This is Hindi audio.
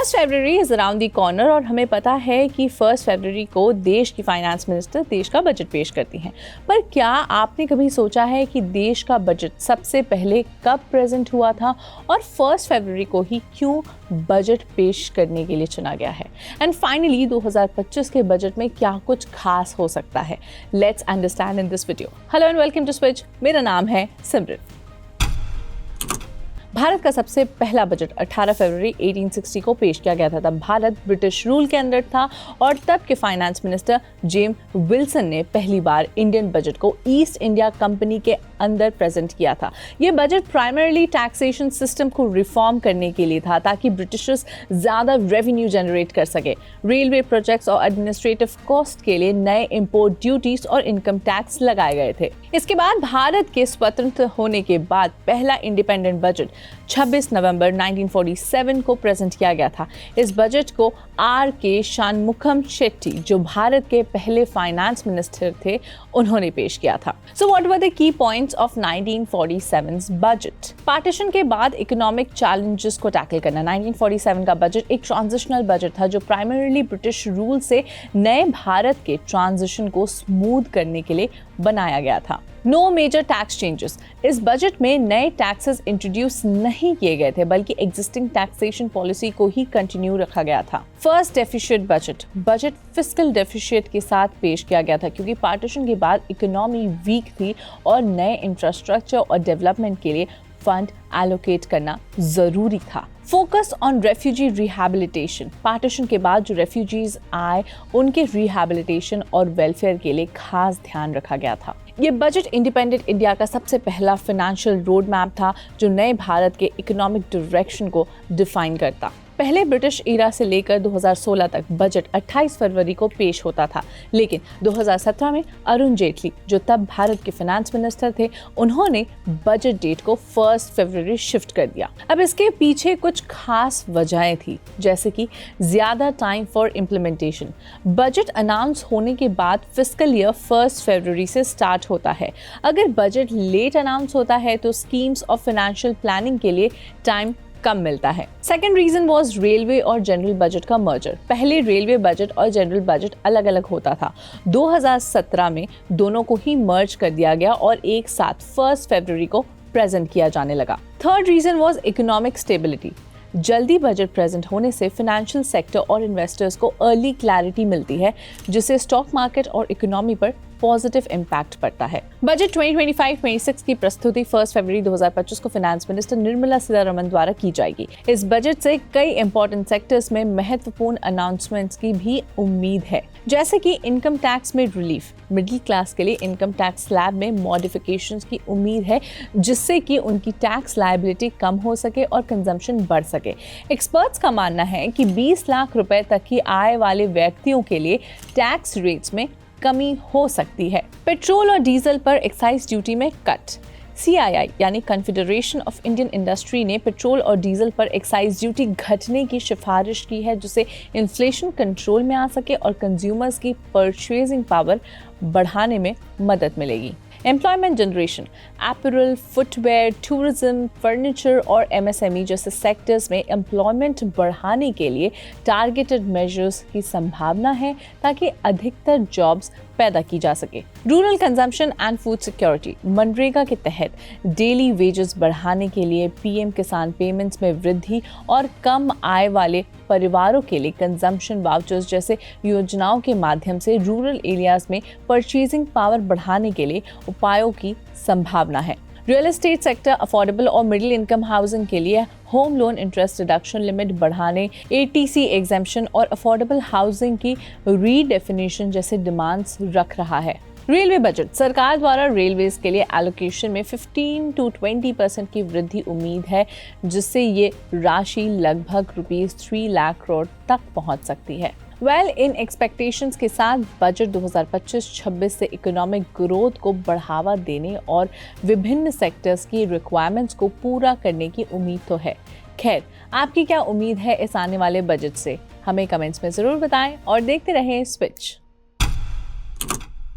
1 February is around the corner और हमें पता है कि 1 फरवरी को देश की फाइनेंस मिनिस्टर देश का बजट पेश करती हैं। पर क्या आपने कभी सोचा है कि देश का बजट सबसे पहले कब प्रेजेंट हुआ था और 1 फरवरी को ही क्यों बजट पेश करने के लिए चुना गया है? एंड फाइनली 2025 के बजट में क्या कुछ खास हो सकता है? Let's understand in this video. Hello and welcome to Switch. मेरा नाम है सिमरन। भारत का सबसे पहला बजट 18 फरवरी 1860 को पेश किया गया था। तब भारत ब्रिटिश रूल के अंदर था और तब के फाइनेंस मिनिस्टर जेम्स विल्सन ने पहली बार इंडियन बजट को ईस्ट इंडिया कंपनी के अंदर प्रेजेंट किया था। ये बजट प्राइमरीली टैक्सेशन सिस्टम को रिफॉर्म करने के लिए था ताकि ब्रिटिशर्स ज्यादा रेवेन्यू जनरेट कर सके। रेलवे प्रोजेक्ट्स और एडमिनिस्ट्रेटिव कॉस्ट के लिए नए इंपोर्ट ड्यूटीज और इनकम टैक्स लगाए गए थे। इसके बाद भारत के स्वतंत्र होने के बाद पहला इंडिपेंडेंट बजट 26 नवंबर 1947 को प्रेजेंट किया गया था। इस बजट को आर.के. शानमुखम शेट्टी, जो भारत के पहले फाइनेंस मिनिस्टर थे, उन्होंने पेश किया था। So what were the key points of 1947 budget? Partition के बाद इकोनॉमिक चैलेंजेस को टैकल करना। 1947 का बजट एक ट्रांजिशनल बजट था जो प्राइमरीली ब्रिटिश रूल से नए भारत के ट्रांजिशन को स्मूथ करने के लिए बनाया गया था। No major tax changes. इस बजट में नए टैक्सेस इंट्रोड्यूस नहीं किए गए थे बल्कि एग्जिस्टिंग टैक्सेशन पॉलिसी को ही कंटिन्यू रखा गया था। First deficit budget fiscal deficit के साथ पेश किया गया था क्योंकि पार्टीशन के बाद इकोनॉमी वीक थी और नए इंफ्रास्ट्रक्चर और डेवलपमेंट के लिए फंड एलोकेट करना जरूरी था। Focus on refugee rehabilitation. Partition के बाद जो रेफ्यूजीज आए उनके रिहैबिलिटेशन और वेलफेयर के लिए खास ध्यान रखा गया था। ये बजट इंडिपेंडेंट इंडिया का सबसे पहला फाइनेंशियल रोड मैप था जो नए भारत के इकोनॉमिक डायरेक्शन को डिफाइन करता। पहले ब्रिटिश एरा से लेकर 2016 तक बजट 28 फरवरी को पेश होता था, लेकिन 2017 में अरुण जेटली, जो तब भारत के फाइनेंस मिनिस्टर थे, उन्होंने बजट डेट को 1 फरवरी शिफ्ट कर दिया। अब इसके पीछे कुछ खास वजहें थी, जैसे कि ज्यादा time for implementation. Budget announce होने के बाद फिस्कल ईयर 1 फरवरी से स्टार्ट होता है। अगर बजट लेट अनाउंस होता है तो स्कीम्स और फाइनेंशियल प्लानिंग के लिए टाइम कम मिलता है। सेकेंड रीजन वाज रेलवे और जनरल बजट का मर्जर। पहले रेलवे बजट और जनरल बजट अलग अलग होता था। 2017 में दोनों को ही मर्ज कर दिया गया और एक साथ 1 फरवरी को प्रेजेंट किया जाने लगा। Third reason was economic stability. जल्दी बजट प्रेजेंट होने से फाइनेंशियल सेक्टर और इन्वेस्टर्स को अर्ली क्लैरिटी मिलती है, जिससे स्टॉक मार्केट और इकोनॉमी पर पॉजिटिव इम्पैक्ट पड़ता है। बजट 2025-26 की प्रस्तुति 1 फरवरी 2025 को फाइनेंस मिनिस्टर निर्मला सीतारमण द्वारा की जाएगी। इस बजट से कई इंपॉर्टेंट सेक्टर्स में महत्वपूर्ण अनाउंसमेंट्स की भी उम्मीद है, जैसे कि इनकम टैक्स में रिलीफ। मिडिल क्लास के लिए इनकम टैक्स स्लैब में मॉडिफिकेशंस की उम्मीद है, जिससे कि उनकी टैक्स लायबिलिटी कम हो सके और कंजम्पशन बढ़ सके। एक्सपर्ट्स का मानना है कि 20 लाख रुपए तक की आय वाले व्यक्तियों के लिए टैक्स रेट्स में कमी हो सकती है। पेट्रोल और डीजल पर एक्साइज ड्यूटी में कट। CII यानी कन्फेडरेशन ऑफ इंडियन इंडस्ट्री ने पेट्रोल और डीजल पर एक्साइज ड्यूटी घटने की सिफारिश की है, जिससे इन्फ्लेशन कंट्रोल में आ सके और कंज्यूमर्स की परचेजिंग पावर बढ़ाने में मदद मिलेगी। Employment generation. Apparel, footwear, tourism, furniture और MSME जैसे सेक्टर्स में एम्प्लॉयमेंट बढ़ाने के लिए टारगेटेड मेजर्स की संभावना है ताकि अधिकतर जॉब्स पैदा की जा सके। Rural consumption and food security. MNREGA के तहत डेली वेजेस बढ़ाने के लिए PM किसान पेमेंट्स में वृद्धि और कम आय वाले परिवारों के लिए कंजम्पशन वाउचर्स जैसे योजनाओं के माध्यम से रूरल एरियाज में परचेजिंग पावर बढ़ाने के लिए उपायों की संभावना है। रियल एस्टेट सेक्टर अफोर्डेबल और मिडिल इनकम हाउसिंग के लिए home loan interest reduction limit बढ़ाने, ATC एग्जेम्पशन और अफोर्डेबल हाउसिंग की रीडेफिनेशन जैसे डिमांड्स रख रहा है। Railway budget. सरकार द्वारा रेलवेज के लिए एलोकेशन में 15 to 20% की वृद्धि उम्मीद है, जिससे ये राशि लगभग ₹3 लाख करोड़ तक पहुंच सकती है। इन एक्सपेक्टेशंस के साथ बजट 2025-26 से इकोनॉमिक ग्रोथ को बढ़ावा देने और विभिन्न सेक्टर्स की रिक्वायरमेंट्स को पूरा करने की उम्मीद तो है। खैर, आपकी क्या उम्मीद है इस आने वाले बजट से? हमें कमेंट्स में ज़रूर बताएं और देखते रहें स्विच।